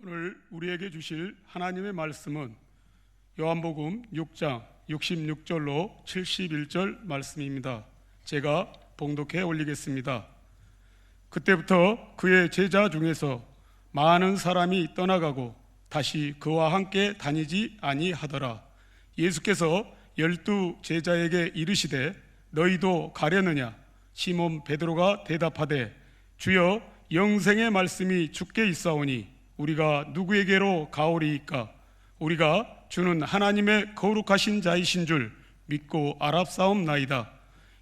오늘 우리에게 주실 하나님의 말씀은 요한복음 6장 66절로 71절 말씀입니다. 제가 봉독해 올리겠습니다. 그때부터 그의 제자 중에서 많은 사람이 떠나가고 다시 그와 함께 다니지 아니하더라. 예수께서 12 제자에게 이르시되 너희도 가려느냐? 시몬 베드로가 대답하되 주여 영생의 말씀이 주께 있사오니 우리가 누구에게로 가오리이까? 우리가 주는 하나님의 거룩하신 자이신 줄 믿고 알았사옵나이다.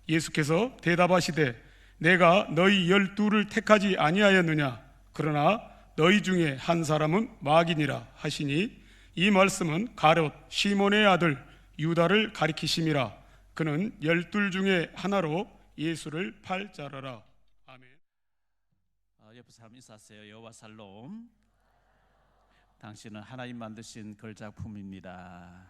예수께서 대답하시되 내가 너희 12를 택하지 아니하였느냐? 그러나 너희 중에 한 사람은 마귀니라 하시니 이 말씀은 가룟 시몬의 아들 유다를 가리키심이라. 그는 12 중에 하나로 예수를 팔 자라라. 아멘. 옆에 사람 인사하세요. 여호와 살롬. 당신은 하나님 만드신 걸작품입니다.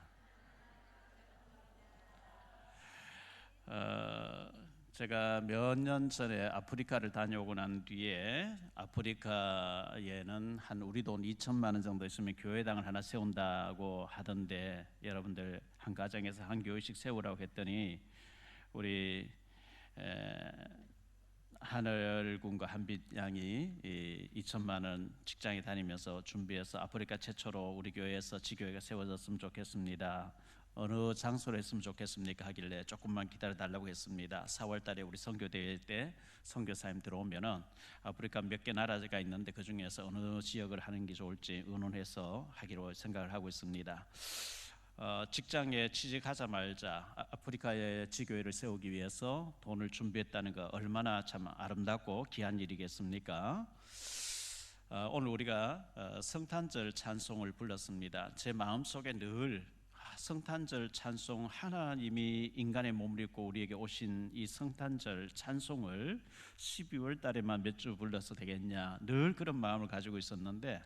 제가 몇 년 전에 아프리카를 다녀오고 난 뒤에 아프리카에는 한 우리 돈 2천만 원 정도 있으면 교회당을 하나 세운다고 하던데, 여러분들 한 가정에서 한 교회씩 세우라고 했더니 우리 하늘군과 한빛 양이 2천만 원 직장에 다니면서 준비해서 아프리카 최초로 우리 교회에서 지교회가 세워졌으면 좋겠습니다. 어느 장소로 했으면 좋겠습니까? 하길래 조금만 기다려 달라고 했습니다. 4월 달에 우리 선교대회 때 선교사님 들어오면은 아프리카 몇 개 나라가 있는데 그 중에서 어느 지역을 하는 게 좋을지 의논해서 하기로 생각을 하고 있습니다. 직장에 취직하자마자 아프리카의 지교회를 세우기 위해서 돈을 준비했다는 거 얼마나 참 아름답고 귀한 일이겠습니까? 오늘 우리가 성탄절 찬송을 불렀습니다. 제 마음속에 늘 성탄절 찬송, 하나님이 인간의 몸을 입고 우리에게 오신 이 성탄절 찬송을 12월 달에만 몇 주 불러서 되겠냐, 늘 그런 마음을 가지고 있었는데,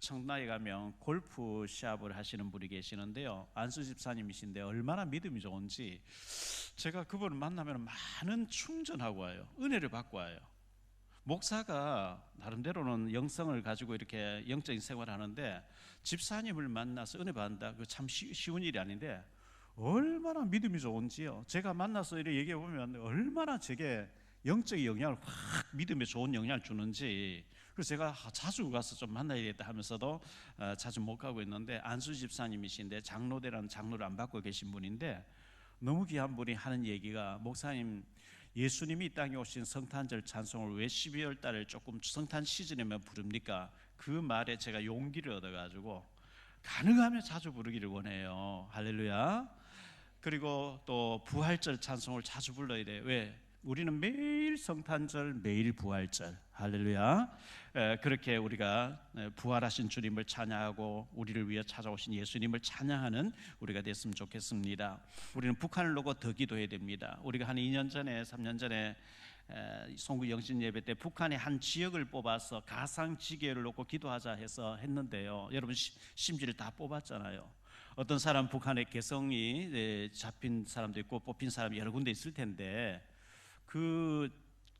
청라에 가면 골프 샵을 하시는 분이 계시는데요, 안수 집사님이신데 얼마나 믿음이 좋은지 제가 그분을 만나면 많은 충전하고 와요. 은혜를 받고 와요. 목사가 나름대로는 영성을 가지고 이렇게 영적인 생활을 하는데 집사님을 만나서 은혜 받는다, 그 참 쉬운 일이 아닌데 얼마나 믿음이 좋은지요. 제가 만나서 이렇게 얘기해 보면 얼마나 제게 영적인 영향을 확, 믿음에 좋은 영향을 주는지. 그래서 제가 자주 가서 좀 만나야겠다 하면서도 자주 못 가고 있는데, 안수 집사님이신데 장로대라는 장로를 안 받고 계신 분인데 너무 귀한 분이 하는 얘기가, 목사님, 예수님이 이 땅에 오신 성탄절 찬송을 왜 12월 달에 조금 성탄 시즌에만 부릅니까? 그 말에 제가 용기를 얻어가지고 가능하면 자주 부르기를 원해요. 할렐루야. 그리고 또 부활절 찬송을 자주 불러야 돼요. 왜? 우리는 매일 성탄절, 매일 부활절. 할렐루야. 그렇게 우리가 부활하신 주님을 찬양하고 우리를 위해 찾아오신 예수님을 찬양하는 우리가 됐으면 좋겠습니다. 우리는 북한을 놓고 더 기도해야 됩니다. 우리가 한 2년 전에 3년 전에 송구 영신 예배 때 북한의 한 지역을 뽑아서 가상 지교를 놓고 기도하자 해서 했는데요, 여러분 심지를 다 뽑았잖아요. 어떤 사람 북한의 개성이 잡힌 사람도 있고 뽑힌 사람이 여러 군데 있을 텐데, 그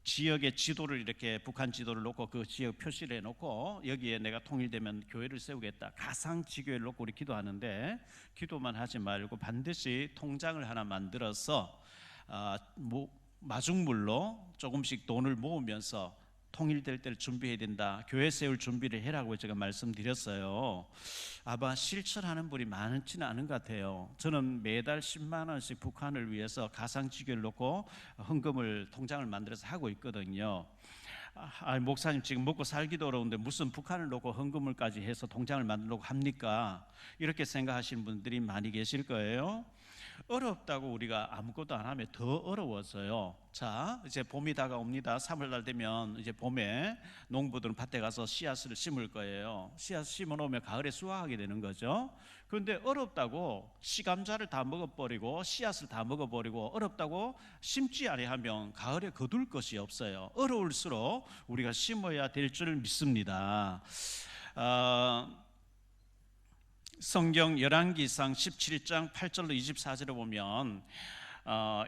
지역의 지도를 이렇게 북한 지도를 놓고 그 지역 표시를 해놓고 여기에 내가 통일되면 교회를 세우겠다, 가상 지교회를 놓고 우리 기도하는데, 기도만 하지 말고 반드시 통장을 하나 만들어서 마중물로 조금씩 돈을 모으면서 통일될 때를 준비해야 된다, 교회 세울 준비를 해라고 제가 말씀드렸어요. 아마 실천하는 분이 많지는 않은 것 같아요. 저는 매달 10만 원씩 북한을 위해서 가상지교를 놓고 헌금을, 통장을 만들어서 하고 있거든요. 목사님 지금 먹고 살기도 어려운데 무슨 북한을 놓고 헌금을까지 해서 통장을 만들려고 합니까? 이렇게 생각하시는 분들이 많이 계실 거예요. 어렵다고 우리가 아무것도 안 하면 더 어려워져요. 자, 이제 봄이 다가옵니다. 3월달 되면 이제 봄에 농부들은 밭에 가서 씨앗을 심을 거예요. 씨앗 심어놓으면 가을에 수확하게 되는 거죠. 그런데 어렵다고 씨감자를 다 먹어버리고 씨앗을 다 먹어버리고 어렵다고 심지 아니하면 가을에 거둘 것이 없어요. 어려울수록 우리가 심어야 될 줄 믿습니다. 성경 열왕기상 17장 8절로 24절에 보면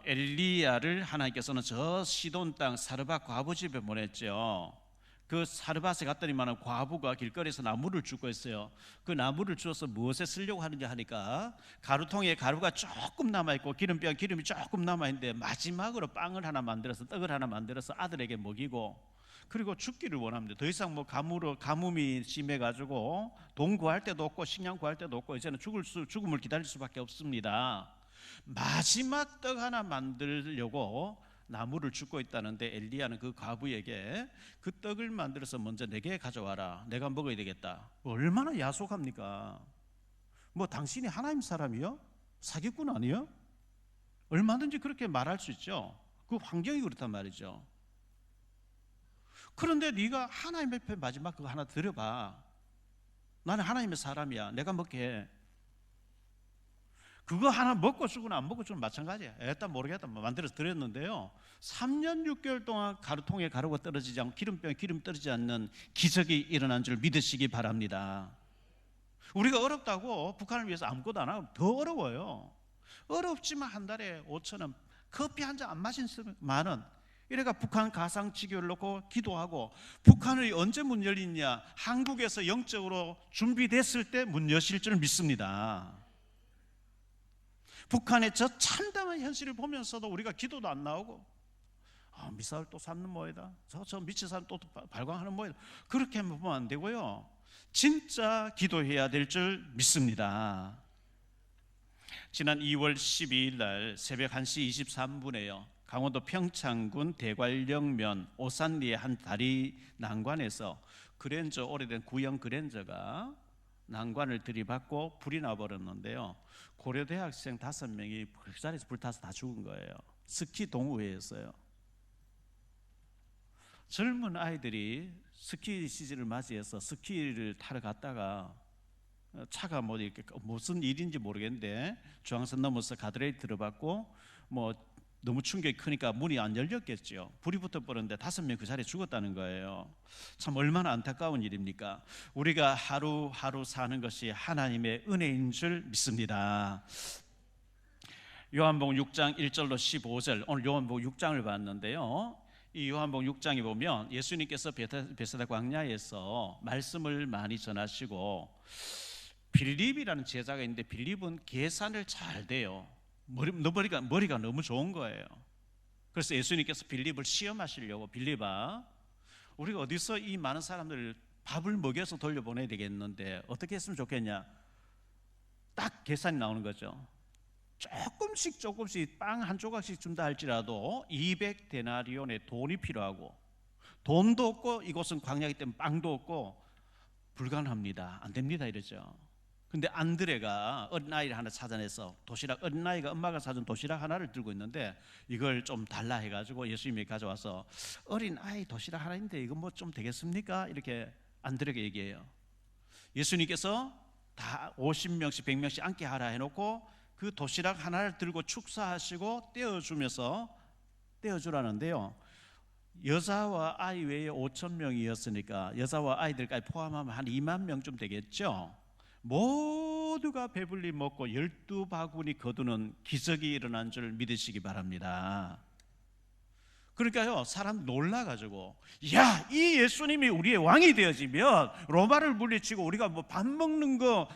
엘리야를 하나님께서는 저 시돈 땅 사르밧 과부 집에 보냈죠. 그 사르밧에 갔더니만 과부가 길거리에서 나무를 줍고 있어요. 그 나무를 주어서 무엇에 쓰려고 하느냐 하니까 가루통에 가루가 조금 남아있고 기름병 기름이 조금 남아있는데 마지막으로 빵을 하나 만들어서 떡을 하나 만들어서 아들에게 먹이고 그리고 죽기를 원합니다. 더 이상 뭐 가뭄이 심해가지고 돈 구할 때도 없고 식량 구할 때도 없고 이제는 죽음을 기다릴 수밖에 없습니다. 마지막 떡 하나 만들려고 나무를 줍고 있다는데 엘리야는 그 과부에게 그 떡을 만들어서 먼저 내게 가져와라. 내가 먹어야 되겠다. 얼마나 야속합니까? 뭐 당신이 하나님 사람이요? 사기꾼 아니요? 얼마든지 그렇게 말할 수 있죠. 그 환경이 그렇단 말이죠. 그런데 네가 하나님 앞에 마지막 그거 하나 드려봐. 나는 하나님의 사람이야. 내가 먹게 해. 그거 하나 먹고 죽으나 안 먹고 죽으나 마찬가지야. 일단 모르겠다 만들어서 드렸는데요, 3년 6개월 동안 가루통에 가루가 떨어지지 않고 기름병에 기름 떨어지지 않는 기적이 일어난 줄 믿으시기 바랍니다. 우리가 어렵다고 북한을 위해서 아무것도 안 하고 더 어려워요. 어렵지만 한 달에 5,000원, 커피 한 잔 안 마신 만원. 이래가 북한 가상지교를 놓고 기도하고, 북한이 언제 문 열리냐, 한국에서 영적으로 준비됐을 때 문 여실 줄 믿습니다. 북한의 저 참담한 현실을 보면서도 우리가 기도도 안 나오고, 미사일 또 쐈는 모이다, 저 미친 사람 또 발광하는 모이다, 그렇게 보면 안 되고요, 진짜 기도해야 될 줄 믿습니다. 지난 2월 12일 날 새벽 1시 23분에요 강원도 평창군 대관령면 오산리의 한 다리 난관에서 그랜저, 오래된 구형 그랜저가 난관을 들이받고 불이 나버렸는데요, 고려대 학생 5명이 그 자리에서 불타서 다 죽은 거예요. 스키 동호회에서요. 젊은 아이들이 스키 시즌을 맞이해서 스키를 타러 갔다가 차가 뭐 이렇게 무슨 일인지 모르겠는데 중앙선 넘어서 가드레일 들어봤고, 뭐 너무 충격이 크니까 문이 안 열렸겠죠. 불이 붙어버렸는데 5명 그 자리에 죽었다는 거예요. 참 얼마나 안타까운 일입니까? 우리가 하루하루 사는 것이 하나님의 은혜인 줄 믿습니다. 요한복음 6장 1절로 15절, 오늘 요한복음 6장을 봤는데요, 이 요한복음 6장에 보면 예수님께서 베세다 광야에서 말씀을 많이 전하시고, 빌립이라는 제자가 있는데 빌립은 계산을 잘 돼요. 머리가 너무 좋은 거예요. 그래서 예수님께서 빌립을 시험하시려고, 빌립아, 우리가 어디서 이 많은 사람들을 밥을 먹여서 돌려보내야 되겠는데 어떻게 했으면 좋겠냐, 딱 계산이 나오는 거죠. 조금씩 빵 한 조각씩 준다 할지라도 200데나리온의 돈이 필요하고, 돈도 없고 이곳은 광야이기 때문에 빵도 없고 불가능합니다. 안 됩니다 이러죠. 근데 안드레가 어린아이를 하나 찾아내서 도시락, 어린아이가 엄마가 사준 도시락 하나를 들고 있는데 이걸 좀 달라 해가지고 예수님이 가져와서, 어린아이 도시락 하나인데 이거 뭐 좀 되겠습니까? 이렇게 안드레에게 얘기해요. 예수님께서 다 50명씩 100명씩 앉게 하라 해놓고 그 도시락 하나를 들고 축사하시고 떼어주라는데요, 여자와 아이 외에 5,000명이었으니까 여자와 아이들까지 포함하면 한 2만 명쯤 되겠죠. 모두가 배불리 먹고 12바구니 거두는 기적이 일어난 줄 믿으시기 바랍니다. 그러니까요, 사람 놀라가지고, 야, 이 예수님이 우리의 왕이 되어지면 로마를 물리치고 우리가 뭐 밥 먹는 거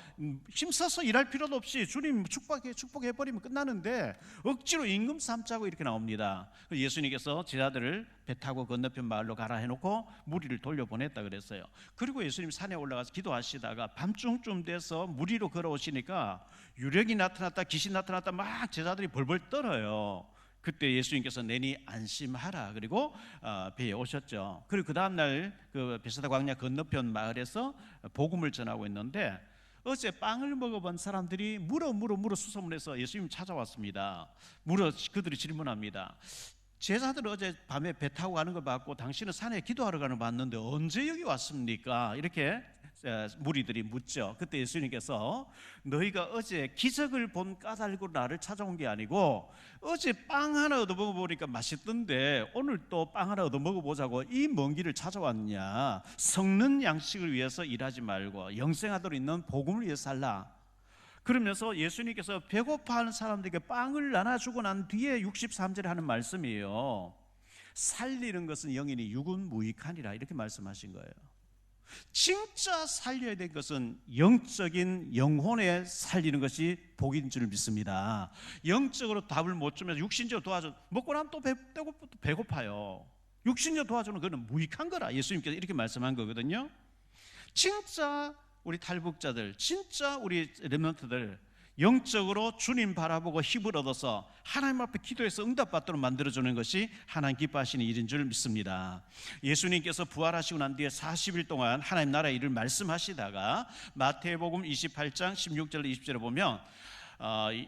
힘써서 일할 필요도 없이 주님 축복해버리면 끝나는데 억지로 임금 삼자고 이렇게 나옵니다. 예수님께서 제자들을 배 타고 건너편 마을로 가라 해놓고 무리를 돌려보냈다 그랬어요. 그리고 예수님 산에 올라가서 기도하시다가 밤중쯤 돼서 무리로 걸어오시니까 유령이 나타났다, 귀신 나타났다 막 제자들이 벌벌 떨어요. 그때 예수님께서 내니 안심하라, 그리고 배에 오셨죠. 그리고 그 다음날 그 베세다 광야 건너편 마을에서 복음을 전하고 있는데, 어제 빵을 먹어본 사람들이 물어 수소문해서 예수님 찾아왔습니다. 그들이 질문합니다. 제자들 어제 밤에 배 타고 가는 걸 봤고 당신은 산에 기도하러 가는 걸 봤는데 언제 여기 왔습니까? 이렇게 무리들이 묻죠. 그때 예수님께서, 너희가 어제 기적을 본 까닭으로 나를 찾아온 게 아니고 어제 빵 하나 얻어 먹어보니까 맛있던데 오늘 또 빵 하나 얻어 먹어보자고 이 먼 길을 찾아왔냐. 썩는 양식을 위해서 일하지 말고 영생하도록 있는 복음을 위해서 살라. 그러면서 예수님께서 배고파하는 사람들에게 빵을 나눠주고 난 뒤에 63절에 하는 말씀이에요. 살리는 것은 영이니 육은 무익하니라 이렇게 말씀하신 거예요. 진짜 살려야 될 것은 영적인 영혼에 살리는 것이 복인 줄 믿습니다. 영적으로 답을 못 주면서 육신적으로 도와줘 먹고 나면 또 배고파요. 육신적으로 도와주는 그는 무익한 거라 예수님께서 이렇게 말씀한 거거든요. 진짜 우리 탈북자들, 진짜 우리 렘넌트들 영적으로 주님 바라보고 힘을 얻어서 하나님 앞에 기도해서 응답받도록 만들어주는 것이 하나님 기뻐하시는 일인 줄 믿습니다. 예수님께서 부활하시고 난 뒤에 40일 동안 하나님 나라의 일을 말씀하시다가 마태복음 28장 16절 20절에 보면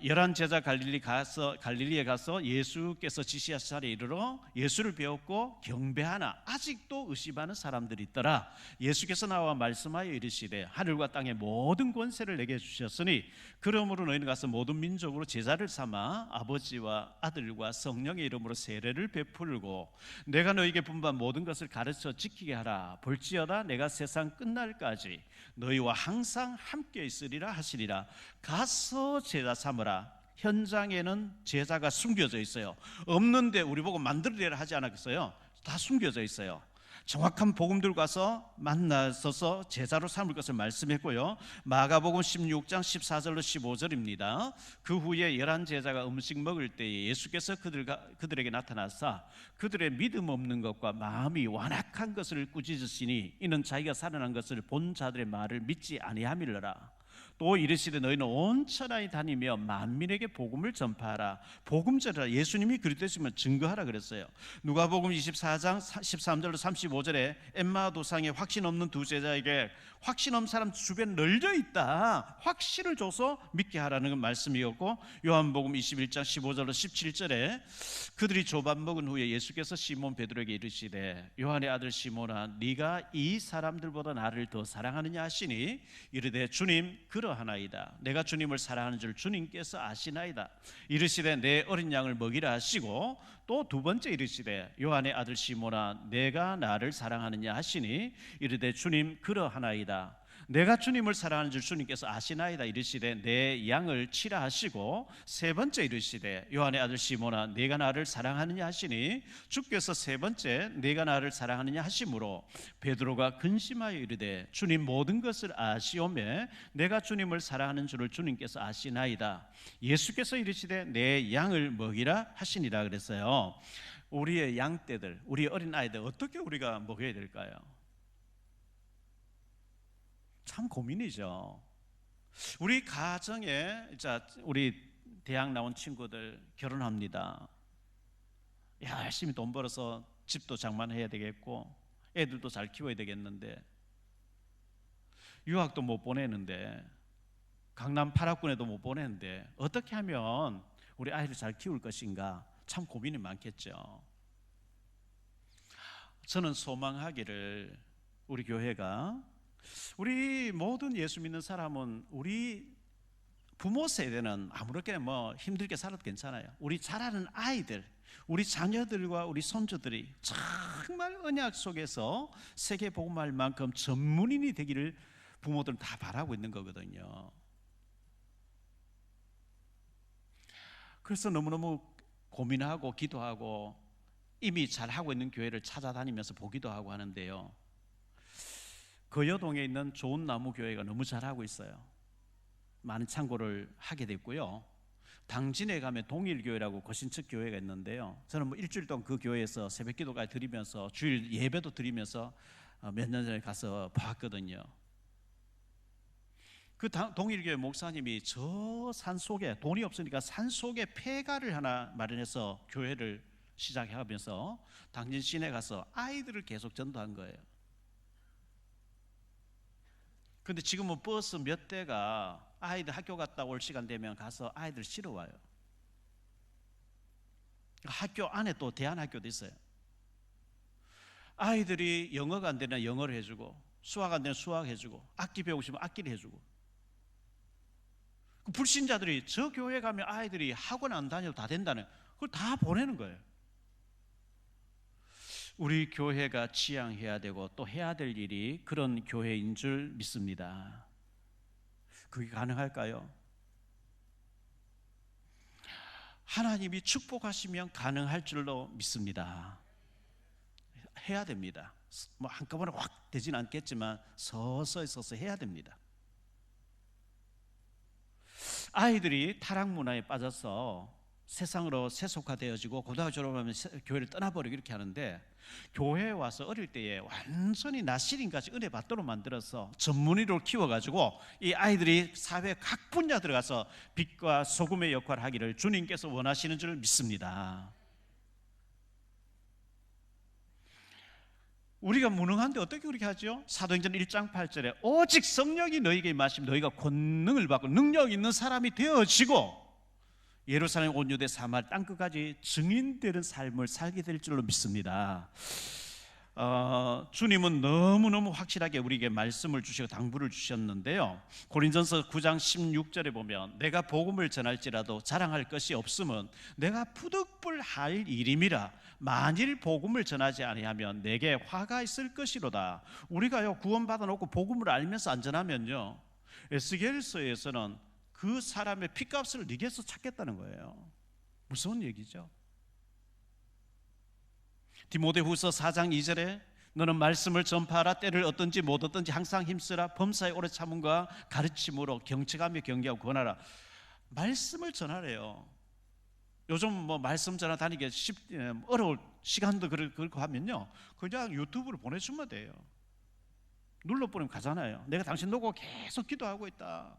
11 제자 갈릴리에 가서 예수께서 지시하신 자리에 이르러 예수를 배웠고 경배하나 아직도 의심하는 사람들이 있더라. 예수께서 나와 말씀하여 이르시되 하늘과 땅의 모든 권세를 내게 주셨으니 그러므로 너희는 가서 모든 민족으로 제자를 삼아 아버지와 아들과 성령의 이름으로 세례를 베풀고 내가 너희에게 분부한 모든 것을 가르쳐 지키게 하라. 볼지어다 내가 세상 끝날까지 너희와 항상 함께 있으리라 하시리라. 가서 제자 삼으라. 현장에는 제자가 숨겨져 있어요. 없는데 우리 보고 만들으라 하지 않았겠어요? 다 숨겨져 있어요. 정확한 복음들 가서 만나서서 제자로 삼을 것을 말씀했고요. 마가복음 16장 14절로 15절입니다. 그 후에 11 제자가 음식 먹을 때에 예수께서 그들에게 나타나사 그들의 믿음 없는 것과 마음이 완악한 것을 꾸짖으시니 이는 자기가 살아난 것을 본 자들의 말을 믿지 아니함이러라. 또 이르시되 너희는 온 천하에 다니며 만민에게 복음을 전파하라. 복음 전하라. 예수님이 그리스도시면 증거하라 그랬어요. 누가복음 24장 13절로 35절에 엠마 도상에 확신 없는 두 제자에게 확신 없는 사람 주변에 널려 있다. 확신을 줘서 믿게 하라는 말씀이었고, 요한복음 21장 15절로 17절에 그들이 조밥 먹은 후에 예수께서 시몬 베드로에게 이르시되 요한의 아들 시몬아 네가 이 사람들보다 나를 더 사랑하느냐 하시니 이르되 주님 그러하나이다. 내가 주님을 사랑하는 줄 주님께서 아시나이다. 이르시되 내 어린 양을 먹이라 하시고 또 두 번째 이르시되 요한의 아들 시몬아 내가 나를 사랑하느냐 하시니 이르되 주님 그러하나이다. 내가 주님을 사랑하는 줄 주님께서 아시나이다. 이르시되 내 양을 치라 하시고 세 번째 이르시되 요한의 아들 시몬아 내가 나를 사랑하느냐 하시니 주께서 세 번째 내가 나를 사랑하느냐 하심으로 베드로가 근심하여 이르되 주님 모든 것을 아시오매 내가 주님을 사랑하는 줄을 주님께서 아시나이다. 예수께서 이르시되 내 양을 먹이라 하시니라 그랬어요. 우리의 양떼들, 우리 어린 아이들 어떻게 우리가 먹여야 될까요? 참 고민이죠. 우리 가정에 우리 대학 나온 친구들 결혼합니다. 열심히 돈 벌어서 집도 장만해야 되겠고 애들도 잘 키워야 되겠는데 유학도 못 보내는데 강남 8학군에도 못 보내는데 어떻게 하면 우리 아이를 잘 키울 것인가 참 고민이 많겠죠. 저는 소망하기를 우리 교회가 우리 모든 예수 믿는 사람은 우리 부모 세대는 아무렇게나 힘들게 살아도 괜찮아요. 우리 자라는 아이들, 우리 자녀들과 우리 손주들이 정말 언약 속에서 세계 복음할 만큼 전문인이 되기를 부모들은 다 바라고 있는 거거든요. 그래서 너무너무 고민하고 기도하고 이미 잘하고 있는 교회를 찾아다니면서 보기도 하고 하는데요. 거여동에 있는 좋은 나무 교회가 너무 잘하고 있어요. 많은 참고를 하게 됐고요. 당진에 가면 동일교회라고 거신측 교회가 있는데요. 저는 일주일 동안 그 교회에서 새벽기도까지 드리면서 주일 예배도 드리면서 몇 년 전에 가서 봤거든요. 그 동일교회 목사님이 저 산속에 돈이 없으니까 산속에 폐가를 하나 마련해서 교회를 시작하면서 당진 시내 가서 아이들을 계속 전도한 거예요. 근데 지금은 버스 몇 대가 아이들 학교 갔다 올 시간 되면 가서 아이들 실어 와요. 학교 안에 또 대안학교도 있어요. 아이들이 영어가 안 되면 영어를 해주고 수학 안 되면 수학 해주고 악기 배우고 싶으면 악기를 해주고 불신자들이 저 교회 가면 아이들이 학원 안 다녀도 다 된다는 그걸 다 보내는 거예요. 우리 교회가 지향해야 되고 또 해야 될 일이 그런 교회인 줄 믿습니다. 그게 가능할까요? 하나님이 축복하시면 가능할 줄로 믿습니다. 해야 됩니다. 뭐 한꺼번에 확 되진 않겠지만 서서히 해야 됩니다. 아이들이 타락 문화에 빠져서 세상으로 세속화되어지고 고등학교 졸업하면 교회를 떠나버리고 이렇게 하는데, 교회에 와서 어릴 때에 완전히 나시린같이 은혜 받도록 만들어서 전문의로 키워가지고 이 아이들이 사회 각 분야 들어가서 빛과 소금의 역할을 하기를 주님께서 원하시는 줄 믿습니다. 우리가 무능한데 어떻게 그렇게 하죠? 사도행전 1장 8절에 오직 성령이 너희에게 임하시면 너희가 권능을 받고 능력 있는 사람이 되어지고 예루살렘 온 유대 사마리아 땅끝까지 증인되는 삶을 살게 될 줄로 믿습니다. 주님은 너무너무 확실하게 우리에게 말씀을 주시고 당부를 주셨는데요, 고린전서 9장 16절에 보면 내가 복음을 전할지라도 자랑할 것이 없으면 내가 부득불할 일임이라. 만일 복음을 전하지 아니하면 내게 화가 있을 것이로다. 우리가요 구원받아 놓고 복음을 알면서 안 전하면요, 에스겔서에서는 그 사람의 핏값을 네게서 찾겠다는 거예요. 무서운 얘기죠. 디모데후서 4장 2절에 너는 말씀을 전파하라. 때를 얻든지 못 얻든지 항상 힘쓰라. 범사에 오래 참음과 가르침으로 경책하며 경계하고 권하라. 말씀을 전하래요. 요즘 뭐 말씀 전화 다니기 어려울 시간도 그렇고 하면요, 그냥 유튜브를 보내주면 돼요. 눌러보내면 가잖아요. 내가 당신 놓고 계속 기도하고 있다.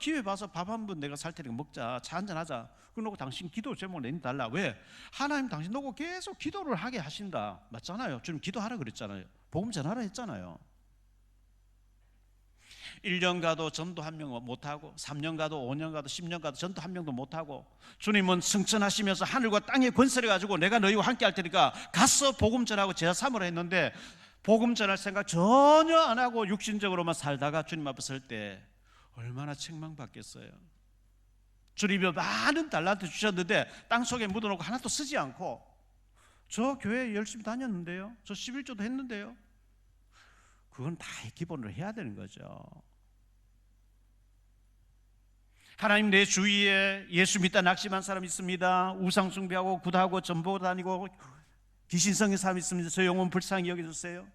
기회 봐서 밥 한 번 내가 살 테니까 먹자, 차 한잔 하자. 그러고 당신 기도 제목 내달라. 왜? 하나님 당신 놓고 계속 기도를 하게 하신다. 맞잖아요. 주님 기도하라 그랬잖아요. 복음 전하라 했잖아요. 1년 가도 전도 한 명 못하고, 3년 가도 5년 가도 10년 가도 전도 한 명도 못하고, 주님은 승천하시면서 하늘과 땅의 권세를 가지고 내가 너희와 함께 할 테니까 가서 복음 전하고 제자 삼으라 했는데, 복음 전할 생각 전혀 안 하고 육신적으로만 살다가 주님 앞에 설 때 얼마나 책망받겠어요. 주님이 많은 달란트 주셨는데 땅속에 묻어놓고 하나도 쓰지 않고, 저 교회 열심히 다녔는데요, 저 11조도 했는데요. 그건 다 기본으로 해야 되는 거죠. 하나님 내 주위에 예수 믿다 낙심한 사람 있습니다. 우상 숭배하고 굿하고 전보 다니고 귀신성의 사람 있습니다. 저 영혼 불쌍히 여겨주세요.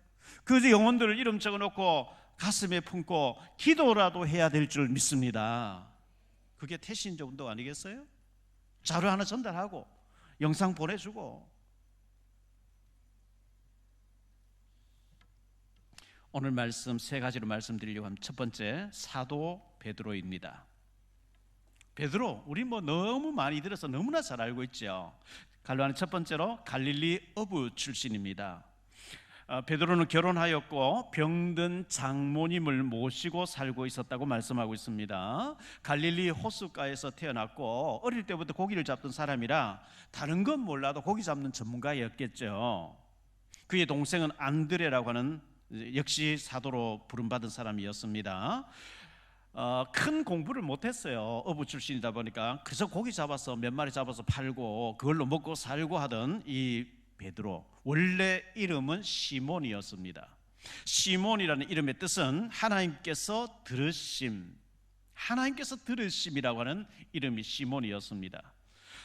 그 영혼들을 이름 적어놓고 가슴에 품고 기도라도 해야 될 줄 믿습니다. 그게 태신적 운동 아니겠어요? 자료 하나 전달하고 영상 보내주고. 오늘 말씀 세 가지로 말씀드리려고 합니다. 첫 번째, 사도 베드로입니다. 베드로, 우리 뭐 너무 많이 들어서 너무나 잘 알고 있죠. 갈로아는 첫 번째로 갈릴리 어부 출신입니다. 베드로는 결혼하였고 병든 장모님을 모시고 살고 있었다고 말씀하고 있습니다. 갈릴리 호숫가에서 태어났고 어릴 때부터 고기를 잡던 사람이라 다른 건 몰라도 고기 잡는 전문가였겠죠. 그의 동생은 안드레라고 하는 역시 사도로 부름받은 사람이었습니다. 큰 공부를 못했어요. 어부 출신이다 보니까 그저 고기 잡아서 몇 마리 잡아서 팔고 그걸로 먹고 살고 하던 이 베드로, 원래 이름은 시몬이었습니다. 시몬이라는 이름의 뜻은 하나님께서 들으심, 하나님께서 들으심이라고 하는 이름이 시몬이었습니다.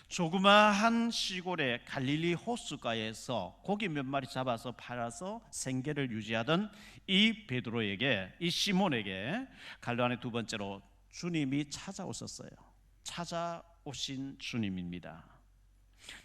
조그마한 시골의 갈릴리 호숫가에서 고기 몇 마리 잡아서 팔아서 생계를 유지하던 이 베드로에게, 이 시몬에게 갈로안의 두 번째로 주님이 찾아오셨어요. 찾아오신 주님입니다.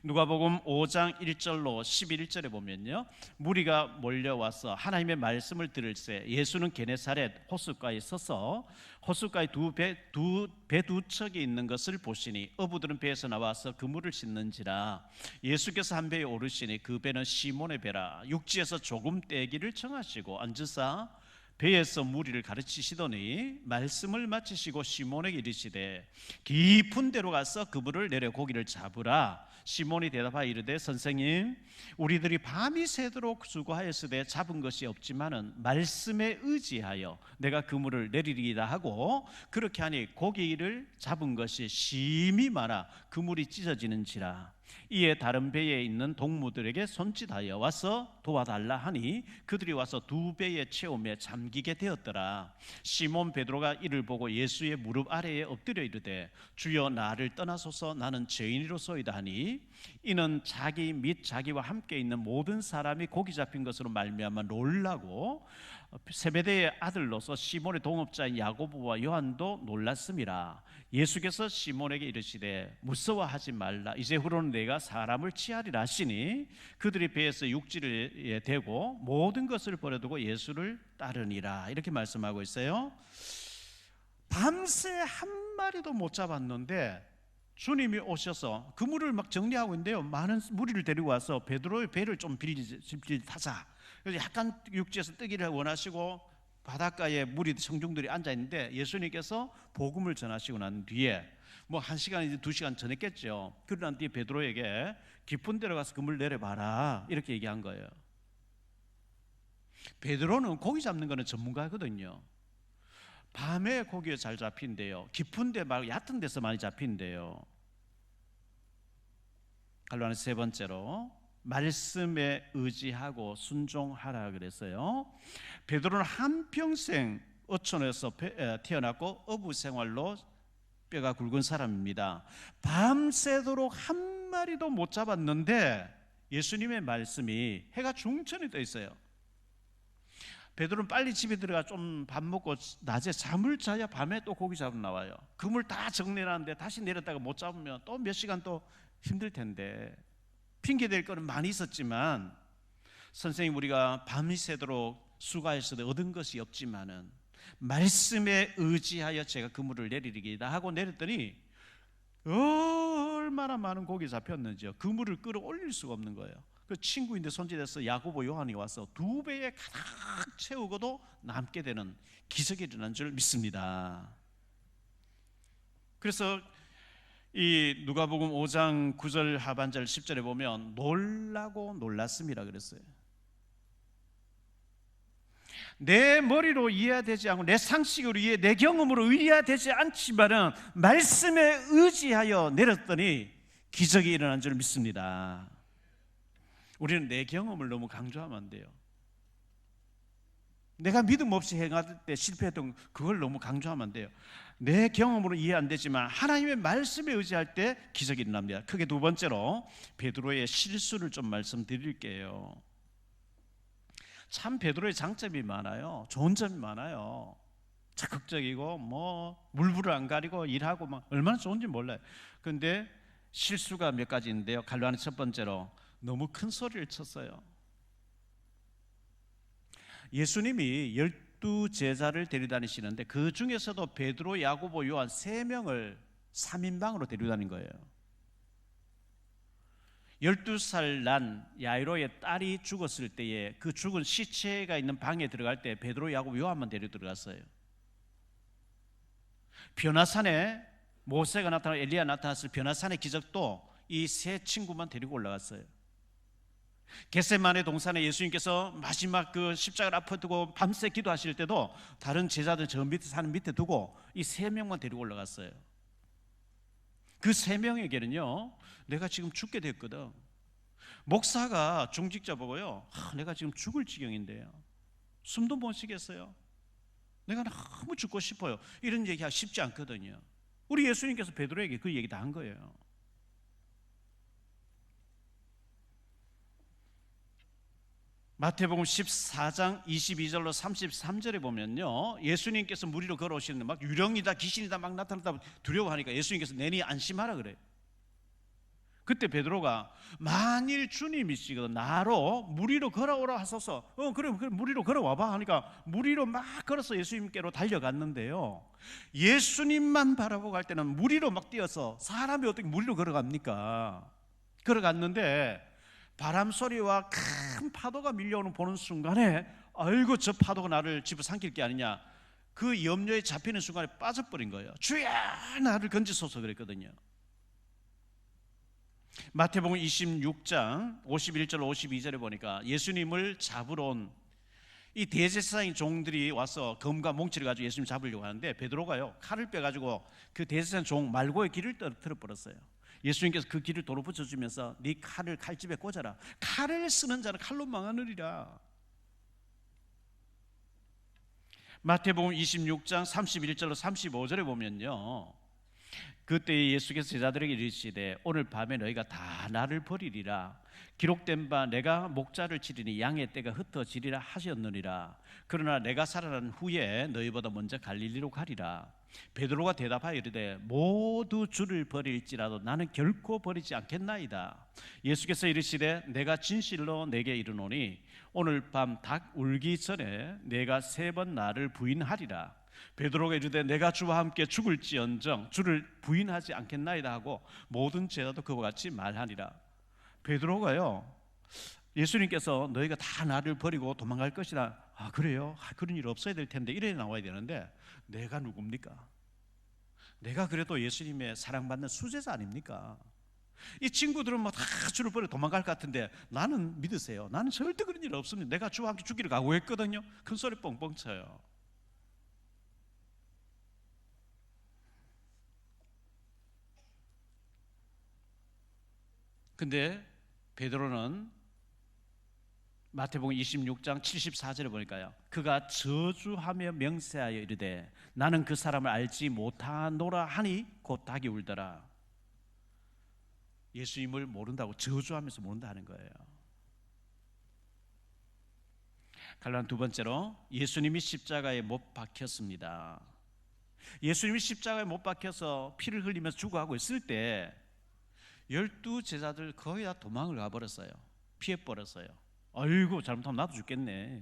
누가복음 5장 1절로 11절에 보면요, 무리가 몰려와서 하나님의 말씀을 들을 때 예수는 게네사렛 호숫가에 서서 호숫가에 배 두 척이 있는 것을 보시니 어부들은 배에서 나와서 그물을 씻는지라. 예수께서 한 배에 오르시니 그 배는 시몬의 배라. 육지에서 조금 떼기를 청하시고 앉으사 배에서 무리를 가르치시더니 말씀을 마치시고 시몬에게 이르시되 깊은 데로 가서 그물을 내려 고기를 잡으라. 시몬이 대답하여 이르되 선생님, 우리들이 밤이 새도록 수고하였으되 잡은 것이 없지만은 말씀에 의지하여 내가 그물을 내리리이다 하고, 그렇게 하니 고기를 잡은 것이 심히 많아 그물이 찢어지는지라. 이에 다른 배에 있는 동무들에게 손짓하여 와서 도와달라 하니 그들이 와서 두 배의 체험에 잠기게 되었더라. 시몬 베드로가 이를 보고 예수의 무릎 아래에 엎드려 이르되 주여 나를 떠나소서 나는 죄인이로소이다 하니 이는 자기 및 자기와 함께 있는 모든 사람이 고기 잡힌 것으로 말미암아 놀라고 세베대의 아들로서 시몬의 동업자인 야고보와 요한도 놀랐음이라. 예수께서 시몬에게 이르시되 무서워하지 말라. 이제후로는 내가 사람을 취하리라 하시니 그들이 배에서 육지를 대고 모든 것을 버려두고 예수를 따르니라. 이렇게 말씀하고 있어요. 밤새 한 마리도 못 잡았는데 주님이 오셔서 그물을 막 정리하고 있는데요, 많은 무리를 데리고 와서 베드로의 배를 좀 빌리 타자. 그래서 약간 육지에서 뜨기를 원하시고 바닷가에 무리 청중들이 앉아 있는데 예수님께서 복음을 전하시고 난 뒤에 뭐 1시간, 2시간 전했겠죠. 그러고 난 뒤에 베드로에게 깊은 데로 가서 그물 내려봐라 이렇게 얘기한 거예요. 베드로는 고기 잡는 거는 전문가거든요. 밤에 고기가 잘 잡힌대요. 깊은 데 말고 얕은 데서 많이 잡힌대요. 갈로아는 세 번째로 말씀에 의지하고 순종하라 그랬어요. 베드로는 한평생 어촌에서 태어났고 어부 생활로 뼈가 굵은 사람입니다. 밤새도록 한 마리도 못 잡았는데 예수님의 말씀이 해가 중천에 떠 있어요. 베드로는 빨리 집에 들어가 좀 밥 먹고 낮에 잠을 자야 밤에 또 고기 잡으러 나와요. 그물 다 정리하는데 다시 내렸다가 못 잡으면 또 몇 시간 또 힘들 텐데 핑계댈 거는 많이 있었지만 선생님 우리가 밤이 새도록 수고하셔도 얻은 것이 없지만은 말씀에 의지하여 제가 그물을 내리리이다 하고 내렸더니 얼마나 많은 고기 잡혔는지요. 그물을 끌어올릴 수가 없는 거예요. 그 친구인데 손짓해서 야고보 요한이 와서 두 배에 가득 채우고도 남게 되는 기적이 일어난 줄 믿습니다. 그래서 이 누가복음 5장 9절 하반절 10절에 보면 놀라고 놀랐음이라 그랬어요. 내 머리로 이해되지 않고 내 상식으로 이해, 내 경험으로 이해되지 않지만은 말씀에 의지하여 내렸더니 기적이 일어난 줄 믿습니다. 우리는 내 경험을 너무 강조하면 안 돼요. 내가 믿음 없이 행할 때 실패했던 그걸 너무 강조하면 안 돼요. 내 경험으로 이해 안 되지만 하나님의 말씀에 의지할 때 기적이 일어납니다. 크게 두 번째로 베드로의 실수를 좀 말씀드릴게요. 참 베드로의 장점이 많아요. 좋은 점이 많아요. 적극적이고 뭐 물불을 안 가리고 일하고 막 얼마나 좋은지 몰라요. 그런데 실수가 몇 가지 있는데요. 갈로아는 첫 번째로 너무 큰 소리를 쳤어요. 예수님이 12제자를 데려다니시는데 그 중에서도 베드로, 야고보, 요한 3명을 3인방으로 데려다닌 거예요. 12살 난 야이로의 딸이 죽었을 때에 그 죽은 시체가 있는 방에 들어갈 때 베드로, 야고보, 요한만 데려 들어갔어요. 변화산에 모세가 나타나고 엘리야 나타났을 변화산의 기적도 이 세 친구만 데리고 올라갔어요. 겟세마네 동산에 예수님께서 마지막 그 십자가를 앞에 두고 밤새 기도하실 때도 다른 제자들 저 밑에 산 밑에 두고 이 3명만 데리고 올라갔어요. 그 3명에게는요 내가 지금 죽게 됐거든. 목사가 중직자 보고요 내가 지금 죽을 지경인데요 숨도 못 쉬겠어요. 내가 너무 죽고 싶어요. 이런 얘기하기 쉽지 않거든요. 우리 예수님께서 베드로에게 그 얘기 다 한 거예요. 마태복음 14장 22절로 33절에 보면요 예수님께서 무리로 걸어오시는데 막 유령이다 귀신이다 막 나타났다 두려워하니까 예수님께서 내니 안심하라 그래요. 그때 베드로가 만일 주님이시거든 나로 무리로 걸어오라 하소서. 그래 무리로 걸어와봐 하니까 무리로 막 걸어서 예수님께로 달려갔는데요 예수님만 바라보고 갈 때는 무리로 막 뛰어서 사람이 어떻게 무리로 걸어갑니까? 걸어갔는데 바람 소리와 큰 파도가 밀려오는 보는 순간에 아이고 저 파도가 나를 집어삼킬 게 아니냐 그 염려에 잡히는 순간에 빠져버린 거예요. 주여 나를 건지소서 그랬거든요. 마태복음 26장 51절 52절에 보니까 예수님을 잡으러 온 이 대제사장의 종들이 와서 검과 몽치를 가지고 예수님 잡으려고 하는데 베드로가요 칼을 빼가지고 그 대제사장 종 말고의 길을 떨어뜨려 버렸어요. 예수님께서 그 길을 도로 붙여주면서 네 칼을 칼집에 꽂아라. 칼을 쓰는 자는 칼로 망하느니라. 마태복음 26장 31절로 35절에 보면요, 그때 예수께서 제자들에게 이르시되 오늘 밤에 너희가 다 나를 버리리라. 기록된 바 내가 목자를 치리니 양의 떼가 흩어지리라 하셨느니라. 그러나 내가 살아난 후에 너희보다 먼저 갈릴리로 가리라. 베드로가 대답하여 이르되 모두 주를 버릴지라도 나는 결코 버리지 않겠나이다. 예수께서 이르시되 내가 진실로 내게 이르노니 오늘 밤 닭 울기 전에 내가 3번 나를 부인하리라. 베드로가 이르되 내가 주와 함께 죽을지언정 주를 부인하지 않겠나이다 하고 모든 제자도 그와 같이 말하니라. 베드로가요, 예수님께서 너희가 다 나를 버리고 도망갈 것이라. 아 그래요? 그런 일 없어야 될 텐데 이래 나와야 되는데 내가 누굽니까? 내가 그래도 예수님의 사랑받는 수제자 아닙니까? 이 친구들은 뭐 다 주를 버리고 도망갈 것 같은데 나는 믿으세요, 나는 절대 그런 일 없습니다. 내가 주와 함께 죽기를 각오했거든요. 큰 소리 뻥뻥 쳐요. 근데 베드로는 마태복음 26장 74절에 보니까요, 그가 저주하며 명세하여 이르되 나는 그 사람을 알지 못하노라 하니 곧 닭이 울더라. 예수님을 모른다고 저주하면서 모른다 하는 거예요. 갈라는 두 번째로 예수님이 십자가에 못 박혔습니다. 예수님이 십자가에 못 박혀서 피를 흘리면서 죽어가고 있을 때 12제자들 거의 다 도망을 가버렸어요. 피해버렸어요. 아이고 잘못하면 나도 죽겠네.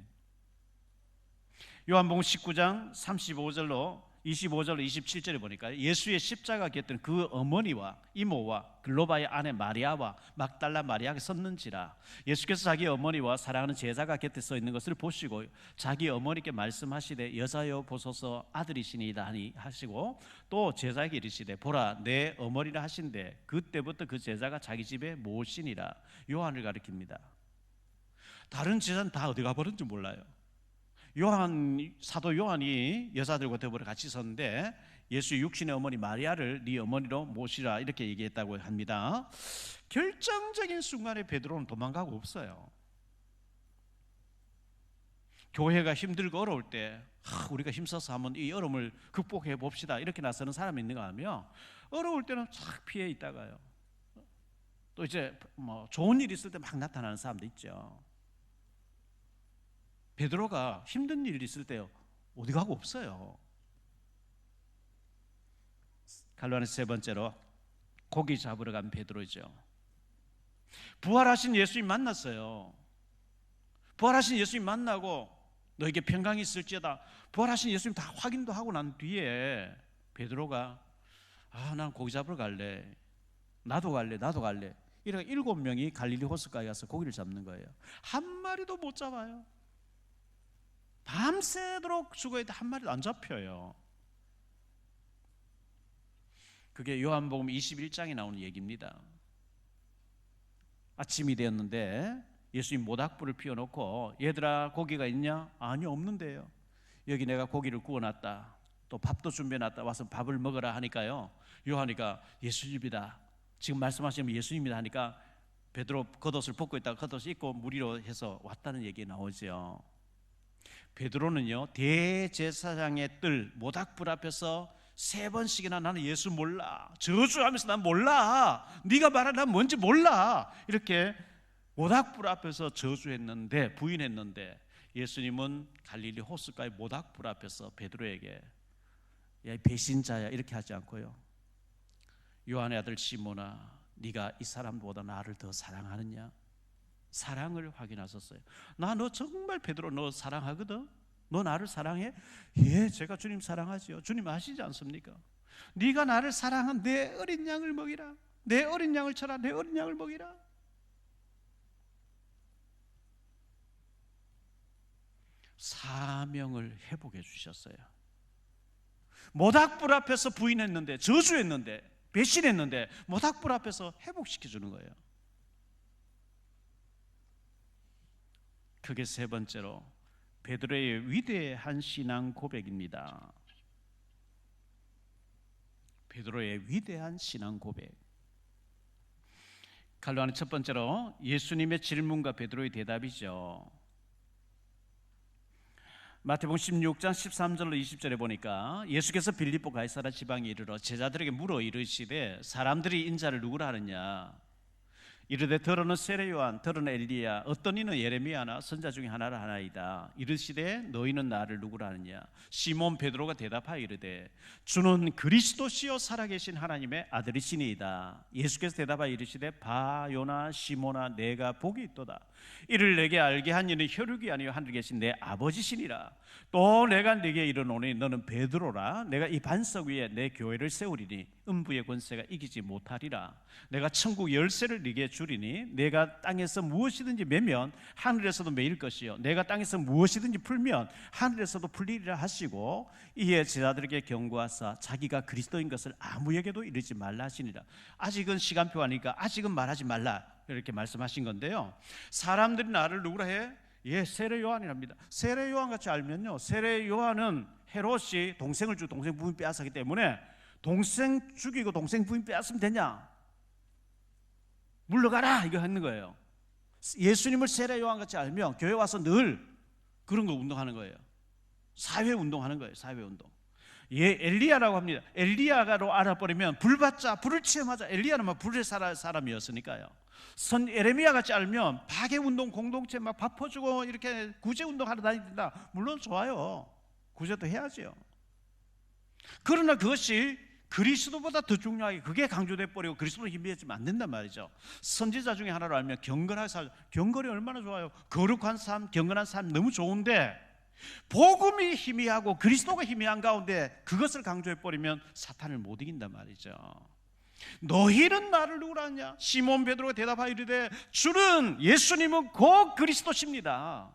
요한복음 19장 35절로 25절로 27절에 보니까 예수의 십자가 곁에 그 어머니와 이모와 글로바의 아내 마리아와 막달라 마리아가 섰는지라. 예수께서 자기 어머니와 사랑하는 제자가 곁에 서 있는 것을 보시고 자기 어머니께 말씀하시되 여자여 보소서 아들이시니이다 하니 하시고 또 제자에게 이르시되 보라 내 어머니라 하신대 그때부터 그 제자가 자기 집에 모시니라. 요한을 가리킵니다. 다른 제자는 다 어디 가버렸는지 몰라요. 사도 요한이 여자들과 더불어 같이 섰는데 예수의 육신의 어머니 마리아를 네 어머니로 모시라 이렇게 얘기했다고 합니다. 결정적인 순간에 베드로는 도망가고 없어요. 교회가 힘들고 어려울 때 우리가 힘써서 한번 이 어려움을 극복해 봅시다 이렇게 나서는 사람이 있는가 하면 어려울 때는 쫙 피해 있다가요, 또 이제 뭐 좋은 일 있을 때 막 나타나는 사람도 있죠. 베드로가 힘든 일 있을 때 어디 가고 없어요. 갈로안에서 세 번째로 고기 잡으러 간 베드로죠. 부활하신 예수님 만났어요. 부활하신 예수님 만나고 너에게 평강이 있을지어다. 부활하신 예수님 다 확인도 하고 난 뒤에 베드로가 난 고기 잡으러 갈래. 나도 갈래. 이렇게 7명이 갈릴리 호숫가에 가서 고기를 잡는 거예요. 한 마리도 못 잡아요. 밤새도록 죽어야 돼. 한 마리도 안 잡혀요. 그게 요한복음 21장에 나오는 얘기입니다. 아침이 되었는데 예수님 모닥불을 피워놓고 얘들아 고기가 있냐? 아니 없는데요. 여기 내가 고기를 구워놨다. 또 밥도 준비해놨다. 와서 밥을 먹으라 하니까요, 요한이가 예수님이다. 지금 말씀하시면 예수님이다 하니까 베드로 겉옷을 벗고 있다가 겉옷을 입고 무리로 해서 왔다는 얘기 나오죠. 베드로는요 대제사장의 뜰 모닥불 앞에서 3번씩이나 나는 예수 몰라 저주하면서 난 몰라 네가 말한 난 뭔지 몰라 이렇게 모닥불 앞에서 저주했는데 부인했는데 예수님은 갈릴리 호숫가의 모닥불 앞에서 베드로에게 야 배신자야 이렇게 하지 않고요, 요한의 아들 시몬아 네가 이 사람보다 나를 더 사랑하느냐? 사랑을 확인하셨어요. 나 너 정말 베드로 너 사랑하거든? 너 나를 사랑해? 예, 제가 주님 사랑하지요. 주님 아시지 않습니까? 네가 나를 사랑한 내 어린 양을 먹이라. 내 어린 양을 쳐라. 내 어린 양을 먹이라. 사명을 회복해 주셨어요. 모닥불 앞에서 부인했는데 저주했는데 배신했는데 모닥불 앞에서 회복시켜 주는 거예요. 그게 세 번째로 베드로의 위대한 신앙 고백입니다. 베드로의 위대한 신앙 고백. 칼로하는 첫 번째로 예수님의 질문과 베드로의 대답이죠. 마태복음 16장 13절로 20절에 보니까 예수께서 빌립보 가이사라 지방에 이르러 제자들에게 물어 이르시되 사람들이 인자를 누구라 하느냐. 이르되 더러는 세례 요한, 더러는 엘리야, 어떤 이는 예레미야나 선자 중에 하나라 하나이다. 이르시되 너희는 나를 누구라 하느냐. 시몬 베드로가 대답하여 이르되 주는 그리스도시요 살아계신 하나님의 아들이시니이다. 예수께서 대답하여 이르시되 바요나 시몬아 내가 복이 있도다. 이를 내게 알게 한 이는 혈육이 아니요 하늘에 계신 내 아버지시니라. 또 내가 네게 이르노니 너는 베드로라. 내가 이 반석 위에 내 교회를 세우리니 음부의 권세가 이기지 못하리라. 내가 천국 열쇠를 네게 주리니 내가 땅에서 무엇이든지 매면 하늘에서도 매일 것이요 내가 땅에서 무엇이든지 풀면 하늘에서도 풀리리라 하시고 이에 제자들에게 경고하사 자기가 그리스도인 것을 아무에게도 이르지 말라 하시니라. 아직은 시간표 아니까 아직은 말하지 말라 이렇게 말씀하신 건데요. 사람들이 나를 누구라 해? 예, 세례 요한이랍니다. 세례 요한 같이 알면요, 세례 요한은 헤롯이 동생을 주고 동생 부인 빼앗았기 때문에 동생 죽이고 동생 부인 빼앗으면 되냐? 물러가라 이거 하는 거예요. 예수님을 세례 요한 같이 알면 교회 와서 늘 그런 거 운동하는 거예요. 사회 운동하는 거예요. 사회 운동. 예, 엘리야라고 합니다. 엘리야로 알아버리면 불받자 불을 체험하자. 엘리야는 막 불의 사람이었으니까요. 선 예레미야 같이 알면 박해 운동 공동체 막 밥 퍼주고 이렇게 구제 운동하러 다닌다. 물론 좋아요. 구제도 해야죠. 그러나 그것이 그리스도보다 더 중요하게 그게 강조돼 버리고 그리스도로 희미해지면 안 된단 말이죠. 선지자 중에 하나로 알면 경건하게 경건이 얼마나 좋아요. 거룩한 삶, 경건한 삶 너무 좋은데 복음이 희미하고 그리스도가 희미한 가운데 그것을 강조해 버리면 사탄을 못 이긴단 말이죠. 너희는 나를 누구라 하냐? 시몬 베드로가 대답하여 이르되 주는 예수님은 곧 그리스도십니다.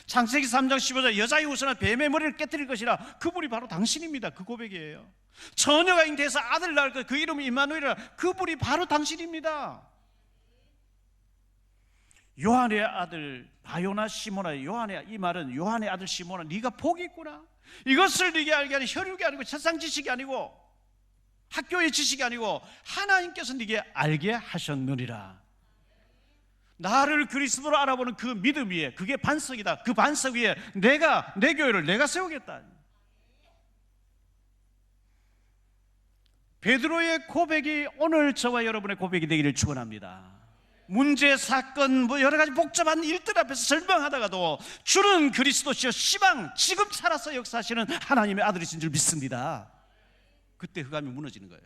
창세기 3장 15절 여자의 후손은 뱀의 머리를 깨뜨릴 것이라 그분이 바로 당신입니다. 그 고백이에요. 처녀가 잉태해서 아들을 낳을 것 그 이름이 임마누엘이라 그분이 바로 당신입니다. 요한의 아들 바요나 시몬아, 요한의 이 말은 요한의 아들 시몬아 네가 복이 있구나. 이것을 네게 알게 하는 혈육이 아니고 세상 지식이 아니고 학교의 지식이 아니고 하나님께서 네게 알게 하셨느니라. 나를 그리스도로 알아보는 그 믿음 위에 그게 반석이다. 그 반석 위에 내가 내 교회를 내가 세우겠다. 베드로의 고백이 오늘 저와 여러분의 고백이 되기를 축원합니다. 문제, 사건, 여러 가지 복잡한 일들 앞에서 절망하다가도 주는 그리스도시여 시방 지금 살아서 역사하시는 하나님의 아들이신 줄 믿습니다. 그때 흑암이 무너지는 거예요.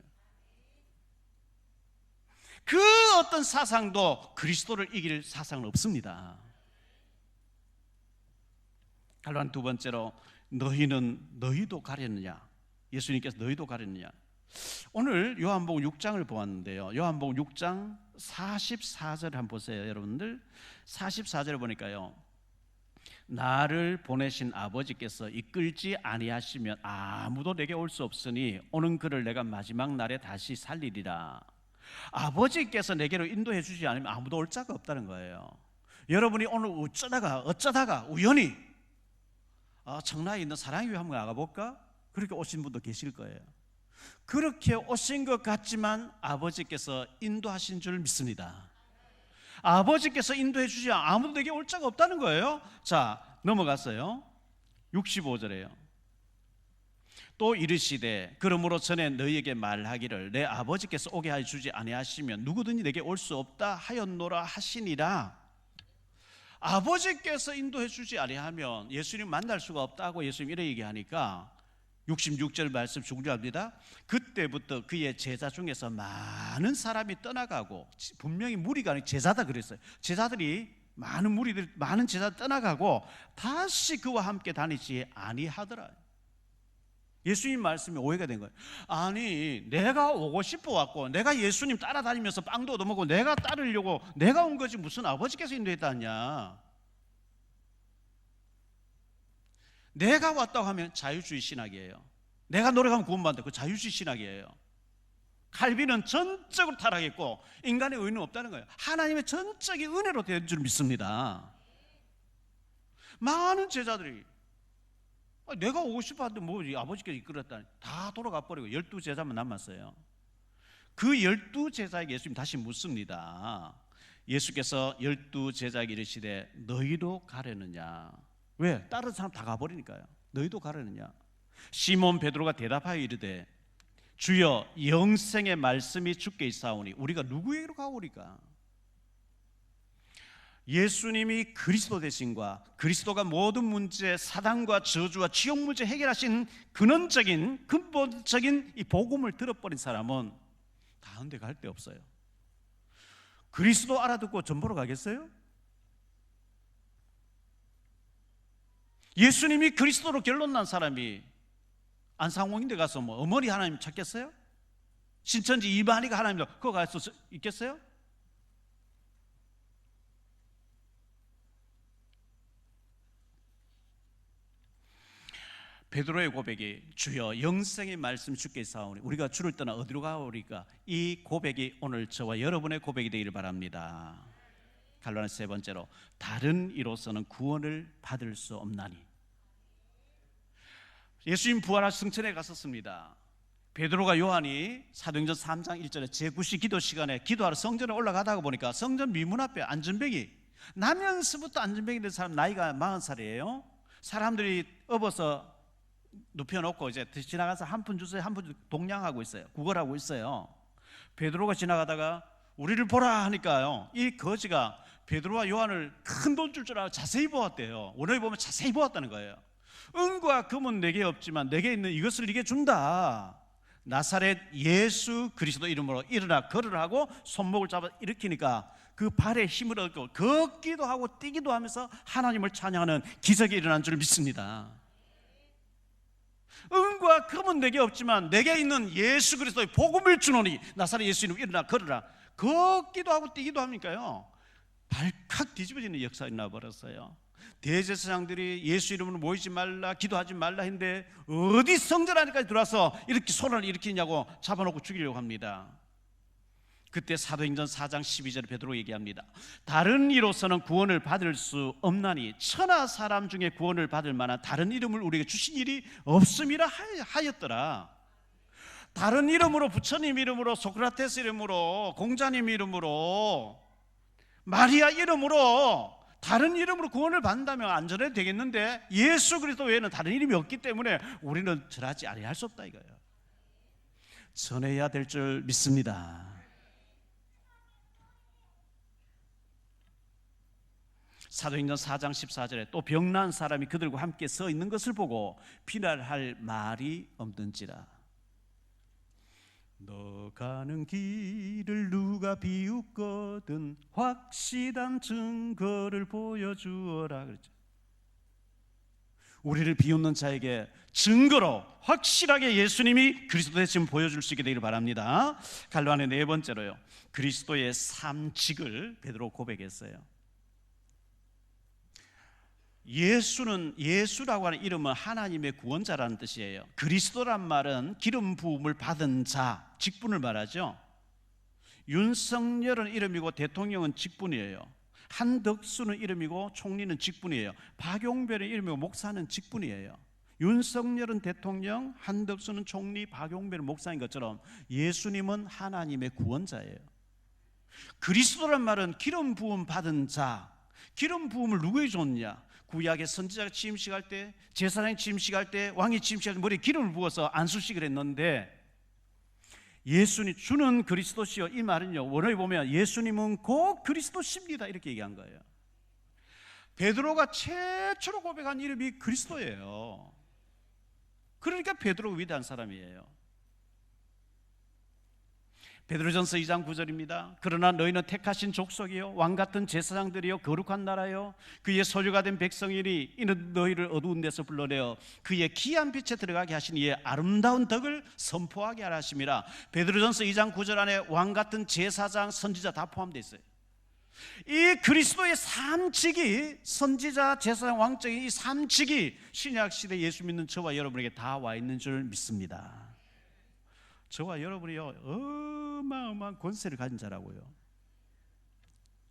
그 어떤 사상도 그리스도를 이길 사상은 없습니다. 갈로한 두 번째로 너희도 가렸느냐? 예수님께서 너희도 가렸느냐? 오늘 요한복음 6장을 보았는데요. 요한복음 6장 44절 한번 보세요. 여러분들 44절을 보니까요, 나를 보내신 아버지께서 이끌지 아니하시면 아무도 내게 올 수 없으니 오는 그를 내가 마지막 날에 다시 살리리라. 아버지께서 내게로 인도해 주지 않으면 아무도 올 자가 없다는 거예요. 여러분이 오늘 어쩌다가 우연히 청라에 있는 사랑교회 한번 나가볼까? 그렇게 오신 분도 계실 거예요. 그렇게 오신 것 같지만 아버지께서 인도하신 줄 믿습니다. 아버지께서 인도해 주지 아무도 내게 올 자가 없다는 거예요. 자, 넘어갔어요. 65절에요. 또 이르시되 그러므로 전에 너희에게 말하기를 내 아버지께서 오게 하여 주지 아니하시면 누구든지 내게 올 수 없다 하였노라 하시니라. 아버지께서 인도해 주지 아니하면 예수님 만날 수가 없다고 예수님 이렇게 얘기하니까 66절 말씀 중요합니다. 그때부터 그의 제자 중에서 많은 사람이 떠나가고, 분명히 무리가 아니고 제자다 그랬어요. 제자들이 많은 제자 떠나가고 다시 그와 함께 다니지 아니하더라. 예수님 말씀이 오해가 된 거예요. 아니 내가 오고 싶어 왔고 내가 예수님 따라다니면서 빵도 얻어먹고 내가 따르려고 내가 온 거지 무슨 아버지께서 인도했다냐. 내가 왔다고 하면 자유주의 신학이에요. 내가 노력하면 구원받는다. 그 자유주의 신학이에요. 칼빈은 전적으로 타락했고 인간의 의는 없다는 거예요. 하나님의 전적인 은혜로 된 줄 믿습니다. 많은 제자들이 내가 오고 싶었는데 뭐 아버지께서 이끌었다니 다 돌아가 버리고 12제자만 남았어요. 그 12제자에게 예수님 다시 묻습니다. 예수께서 12 제자에게 이르시되 너희도 가려느냐? 왜? 다른 사람 다 가버리니까요. 너희도 가려느냐? 시몬 베드로가 대답하여 이르되 주여 영생의 말씀이 주께 있사오니 우리가 누구에게로 가오리까? 예수님이 그리스도 되신과 그리스도가 모든 문제, 사단과 저주와 지옥 문제 해결하신 근원적인 근본적인 이 복음을 들어버린 사람은 다른 데 갈 데 없어요. 그리스도 알아듣고 전 보러 가겠어요? 예수님이 그리스도로 결론 난 사람이 안상홍인데 가서 뭐 어머니 하나님 찾겠어요? 신천지 이만희가 하나님 그거 가서 있겠어요? 베드로의 고백이 주여 영생의 말씀 주께 있사오니 우리가 주를 떠나 어디로 가오리까? 이 고백이 오늘 저와 여러분의 고백이 되기를 바랍니다. 갈라디아서 세 번째로 다른 이로서는 구원을 받을 수 없나니. 예수님 부활하신 승천에 갔었습니다. 베드로가 요한이 사도행전 3장 1절에 제9시 기도 시간에 기도하러 성전에 올라가다가 보니까 성전 미문 앞에 안전뱅이, 나면서부터 안전뱅이 된 사람 나이가 40살이에요 사람들이 업어서 눕혀놓고 이제 지나가서 한 푼 주세요, 한 푼 동냥하고 있어요. 구걸하고 있어요. 베드로가 지나가다가 우리를 보라 하니까요, 이 거지가 베드로와 요한을 큰 돈 줄 줄 알고 자세히 보았대요. 오늘 보면 자세히 보았다는 거예요. 은과 금은 내게 없지만 내게 있는 이것을 네게 준다. 나사렛 예수 그리스도 이름으로 일어나 걸으라 하고 손목을 잡아 일으키니까 그 발에 힘을 얻고 걷기도 하고 뛰기도 하면서 하나님을 찬양하는 기적이 일어난 줄 믿습니다. 은과 금은 내게 없지만 내게 있는 예수 그리스도의 복음을 주노니 나사렛 예수 이름으로 일어나 걸으라. 걷기도 하고 뛰기도 하니까요, 발칵 뒤집어지는 역사가 나버렸어요. 대제사장들이 예수 이름으로 모이지 말라, 기도하지 말라 했는데 어디 성전 안에까지 들어와서 이렇게 손을 일으키냐고 잡아놓고 죽이려고 합니다. 그때 사도행전 4장 12절에 베드로 얘기합니다. 다른 이로서는 구원을 받을 수 없나니 천하 사람 중에 구원을 받을 만한 다른 이름을 우리에게 주신 일이 없음이라 하였더라. 다른 이름으로, 부처님 이름으로, 소크라테스 이름으로, 공자님 이름으로, 마리아 이름으로, 다른 이름으로 구원을 받는다면 안전해도 되겠는데 예수 그리스도 외에는 다른 이름이 없기 때문에 우리는 절하지 아니할 수 없다 이거예요. 전해야 될 줄 믿습니다. 사도행전 4장 14절에 또 병난 사람이 그들과 함께 서 있는 것을 보고 비난할 말이 없는지라. 너 가는 길을 누가 비웃거든 확실한 증거를 보여주어라 그랬죠. 우리를 비웃는 자에게 증거로 확실하게 예수님이 그리스도 되심을 보여줄 수 있게 되기를 바랍니다. 갈로안의 네 번째로요, 그리스도의 삼직을 베드로 고백했어요. 예수라고 하는 이름은 하나님의 구원자라는 뜻이에요. 그리스도란 말은 기름 부음을 받은 자, 직분을 말하죠. 윤석열은 이름이고 대통령은 직분이에요. 한덕수는 이름이고 총리는 직분이에요. 박용별은 이름이고 목사는 직분이에요. 윤석열은 대통령, 한덕수는 총리, 박용별은 목사인 것처럼 예수님은 하나님의 구원자예요. 그리스도란 말은 기름 부음 받은 자, 기름 부음을 누구에게 줬냐? 구약의 선지자가 취임식할 때, 제사장이 취임식할 때, 왕이 취임식할 때 머리에 기름을 부어서 안수식을 했는데, 예수님 주는 그리스도시요, 이 말은요 원어에 보면 예수님은 곧 그리스도십니다 이렇게 얘기한 거예요. 베드로가 최초로 고백한 이름이 그리스도예요. 그러니까 베드로가 위대한 사람이에요. 베드로전서 2장 9절입니다. 그러나 너희는 택하신 족속이요 왕같은 제사장들이요 거룩한 나라요 그의 소유가 된 백성이니 이는 너희를 어두운 데서 불러내어 그의 귀한 빛에 들어가게 하신 이의 아름다운 덕을 선포하게 하라 하심이라. 베드로전서 2장 9절 안에 왕같은 제사장, 선지자 다 포함되어 있어요. 이 그리스도의 삼직이, 선지자, 제사장, 왕적인 이 삼직이 신약 시대 예수 믿는 저와 여러분에게 다 와 있는 줄 믿습니다. 저와 여러분이요 어마어마한 권세를 가진 자라고요.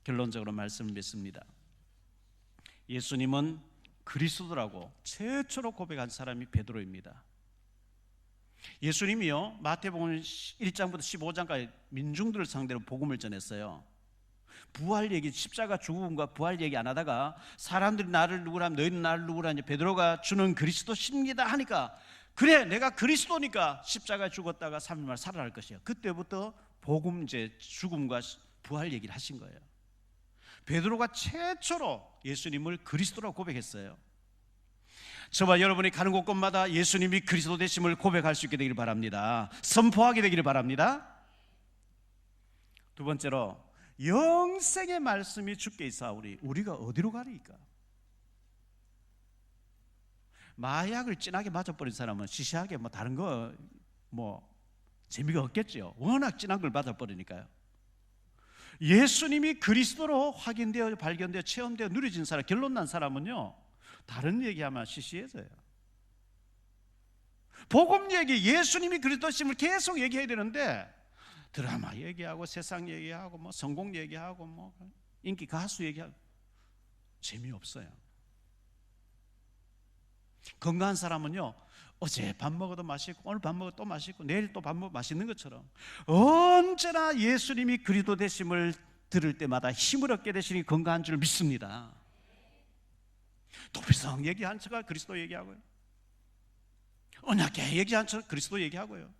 결론적으로 말씀을 믿습니다. 예수님은 그리스도라고 최초로 고백한 사람이 베드로입니다. 예수님이요 마태복음 1장부터 15장까지 민중들을 상대로 복음을 전했어요. 부활 얘기, 십자가 죽음과 부활 얘기 안 하다가 사람들이 나를 누구라, 너희는 나를 누구라, 이제 베드로가 주는 그리스도십니다 하니까, 그래 내가 그리스도니까 십자가에 죽었다가 3일 만에 살아날 것이야. 그때부터 복음, 이제 죽음과 부활 얘기를 하신 거예요. 베드로가 최초로 예수님을 그리스도라고 고백했어요. 저와 여러분이 가는 곳곳마다 예수님이 그리스도 되심을 고백할 수 있게 되기를 바랍니다. 선포하게 되기를 바랍니다. 두 번째로, 영생의 말씀이 주께 있사오니 우리가 어디로 가리까? 마약을 진하게 맞아버린 사람은 시시하게 뭐 다른 거 뭐 재미가 없겠죠. 워낙 진한 걸 맞아버리니까요. 예수님이 그리스도로 확인되어 발견되어 체험되어 누려진 사람, 결론 난 사람은요, 다른 얘기하면 시시해져요. 복음 얘기, 예수님이 그리스도심을 계속 얘기해야 되는데 드라마 얘기하고 세상 얘기하고 뭐 성공 얘기하고 뭐 인기 가수 얘기하고 재미없어요. 건강한 사람은요, 어제 밥 먹어도 맛있고 오늘 밥 먹어도 또 맛있고 내일 또 밥 먹어도 맛있는 것처럼 언제나 예수님이 그리스도 되심을 들을 때마다 힘을 얻게 되시니 건강한 줄 믿습니다. 도피성 얘기한 척가 그리스도 얘기하고요, 언약궤 얘기한 척 그리스도 얘기하고요,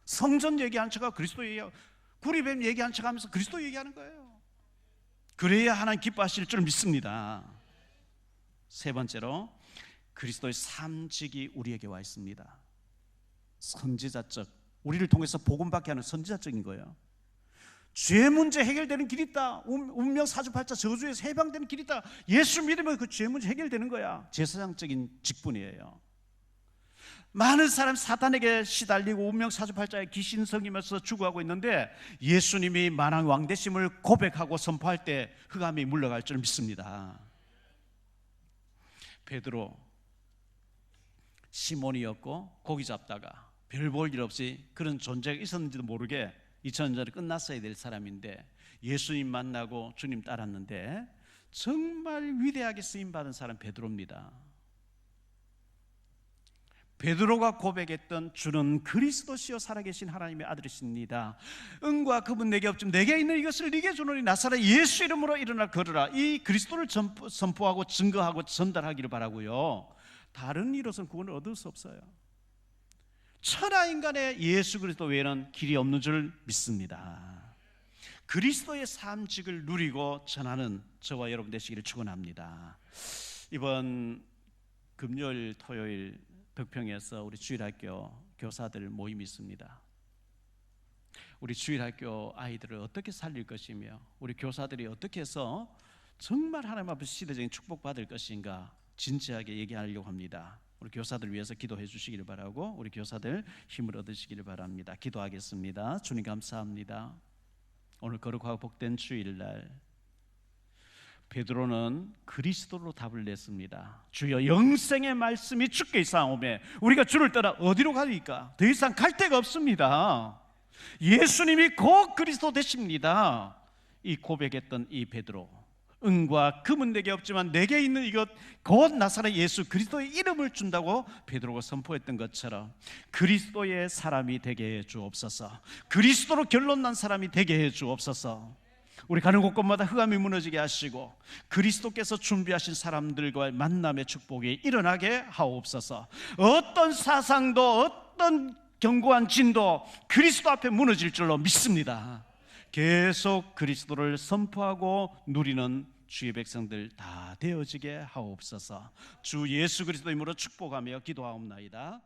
성전 얘기한 척가 그리스도 얘기하고, 구리뱀 얘기한 척하면서 그리스도 얘기하는 거예요. 그래야 하나님 기뻐하실 줄 믿습니다. 세 번째로, 그리스도의 삶직이 우리에게 와 있습니다. 선지자적, 우리를 통해서 복음받게 하는 선지자적인 거예요. 죄 문제 해결되는 길이 있다. 운명 사주팔자 저주에서 해방되는 길이 있다. 예수 믿으면 그 죄 문제 해결되는 거야. 제사장적인 직분이에요. 많은 사람 사탄에게 시달리고 운명 사주팔자에 귀신 성이면서 죽어가고 있는데 예수님이 만왕 왕 되심을 고백하고 선포할 때 흑암이 물러갈 줄 믿습니다. 베드로, 시몬이었고 고기 잡다가 별 볼 일 없이 그런 존재가 있었는지도 모르게 2000년 전에 끝났어야 될 사람인데 예수님 만나고 주님 따랐는데 정말 위대하게 쓰임받은 사람 베드로입니다. 베드로가 고백했던 주는 그리스도시요 살아계신 하나님의 아들이십니다. 응과 그분 내게 없지만 내게 있는 이것을 네게 주노니 나사렛 예수 이름으로 일어나 걸으라. 이 그리스도를 선포하고 증거하고 전달하기를 바라고요. 다른 이로서는 구원을 얻을 수 없어요. 천하인간의 예수 그리스도 외에는 길이 없는 줄 믿습니다. 그리스도의 삶직을 누리고 전하는 저와 여러분 되시기를 축원합니다. 이번 금요일 토요일 덕평에서 우리 주일학교 교사들 모임이 있습니다. 우리 주일학교 아이들을 어떻게 살릴 것이며 우리 교사들이 어떻게 해서 정말 하나님 앞에서 시대적인 축복받을 것인가 진지하게 얘기하려고 합니다. 우리 교사들 위해서 기도해 주시기를 바라고 우리 교사들 힘을 얻으시기를 바랍니다. 기도하겠습니다. 주님 감사합니다. 오늘 거룩하고 복된 주일날 베드로는 그리스도로 답을 냈습니다. 주여 영생의 말씀이 주께 있사오매 우리가 주를 떠나 어디로 가리까? 더 이상 갈 데가 없습니다. 예수님이 곧 그리스도 되십니다. 이 고백했던 이 베드로, 은과 금은 내게 없지만 내게 있는 이것 곧 나사렛 예수 그리스도의 이름을 준다고 베드로가 선포했던 것처럼 그리스도의 사람이 되게 해 주옵소서. 그리스도로 결론 난 사람이 되게 해 주옵소서. 우리 가는 곳곳마다 흑암이 무너지게 하시고 그리스도께서 준비하신 사람들과의 만남의 축복이 일어나게 하옵소서. 어떤 사상도 어떤 견고한 진도 그리스도 앞에 무너질 줄로 믿습니다. 계속 그리스도를 선포하고 누리는 주의 백성들 다 되어지게 하옵소서. 주 예수 그리스도 이름으로 축복하며 기도하옵나이다.